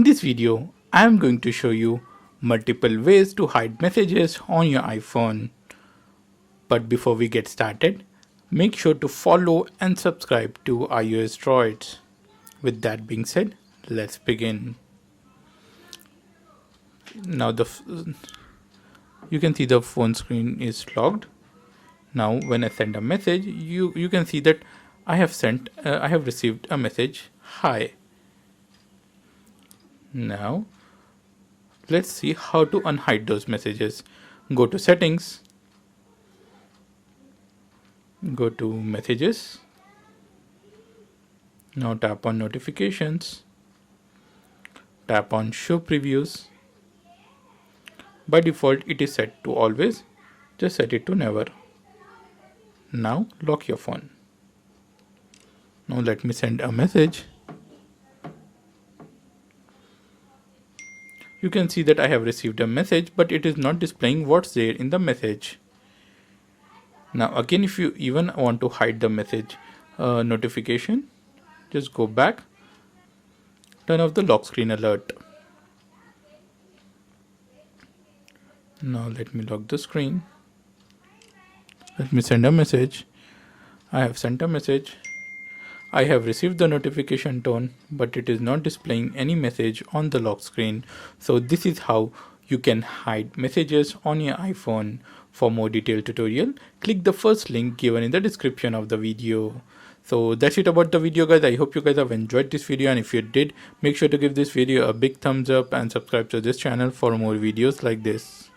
this video, I am going to show you multiple ways to hide messages on your iPhone. But before we get started, make sure to follow and subscribe to iOS Droids. With that being said, let's begin. Now you can see the phone screen is locked. Now when I send a message, you can see that I have received a message, hi. Now let's see how to unhide those messages. Go to settings, go to messages. Now tap on notifications, tap on show previews. By default it is set to always, just set it to never. Now lock your phone. Now let me send a message. You can see that I have received a message, but it is not displaying what's there in the message. Now again, if you even want to hide the message notification, just go back, turn off the lock screen alert. Now let me lock the screen. Let me send a message. I have sent a message. I have received the notification tone, but it is not displaying any message on the lock screen. So this is how you can hide messages on your iPhone. For more detailed tutorial, click the first link given in the description of the video. So that's it about the video, guys. I hope you guys have enjoyed this video, and if you did, make sure to give this video a big thumbs up and subscribe to this channel for more videos like this.